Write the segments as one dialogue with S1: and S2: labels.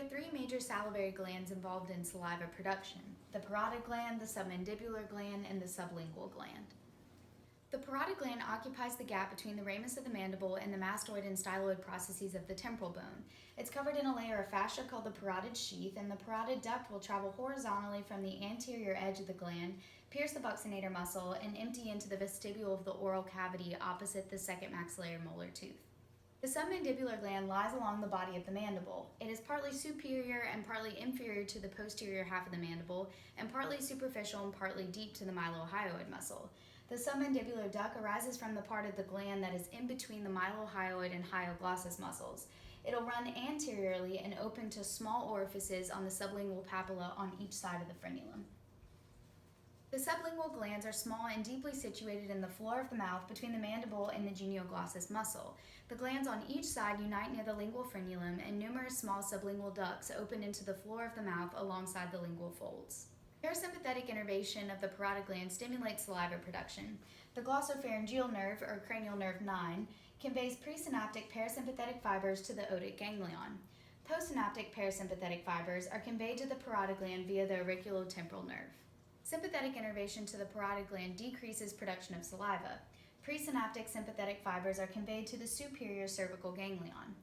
S1: There are three major salivary glands involved in saliva production: the parotid gland, the submandibular gland, and the sublingual gland. The parotid gland occupies the gap between the ramus of the mandible and the mastoid and styloid processes of the temporal bone. It's covered in a layer of fascia called the parotid sheath, and the parotid duct will travel horizontally from the anterior edge of the gland, pierce the buccinator muscle, and empty into the vestibule of the oral cavity opposite the second maxillary molar tooth. The submandibular gland lies along the body of the mandible. It is partly superior and partly inferior to the posterior half of the mandible, and partly superficial and partly deep to the mylohyoid muscle. The submandibular duct arises from the part of the gland that is in between the mylohyoid and hyoglossus muscles. It'll run anteriorly and open to small orifices on the sublingual papilla on each side of the frenulum. The sublingual glands are small and deeply situated in the floor of the mouth between the mandible and the genioglossus muscle. The glands on each side unite near the lingual frenulum, and numerous small sublingual ducts open into the floor of the mouth alongside the lingual folds. Parasympathetic innervation of the parotid gland stimulates saliva production. The glossopharyngeal nerve, or cranial nerve 9, conveys presynaptic parasympathetic fibers to the otic ganglion. Postsynaptic parasympathetic fibers are conveyed to the parotid gland via the auriculotemporal nerve. Sympathetic innervation to the parotid gland decreases production of saliva. Presynaptic sympathetic fibers are conveyed to the superior cervical ganglion.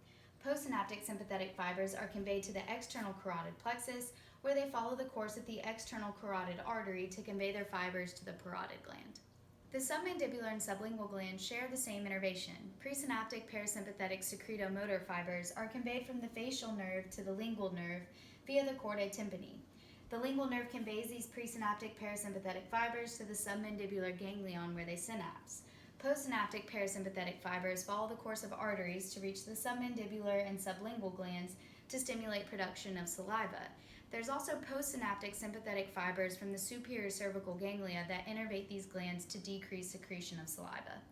S1: Postsynaptic sympathetic fibers are conveyed to the external carotid plexus, where they follow the course of the external carotid artery to convey their fibers to the parotid gland. The submandibular and sublingual glands share the same innervation. Presynaptic parasympathetic secretomotor fibers are conveyed from the facial nerve to the lingual nerve via the chordae tympani. The lingual nerve conveys these presynaptic parasympathetic fibers to the submandibular ganglion where they synapse. Postsynaptic parasympathetic fibers follow the course of arteries to reach the submandibular and sublingual glands to stimulate production of saliva. There's also postsynaptic sympathetic fibers from the superior cervical ganglia that innervate these glands to decrease secretion of saliva.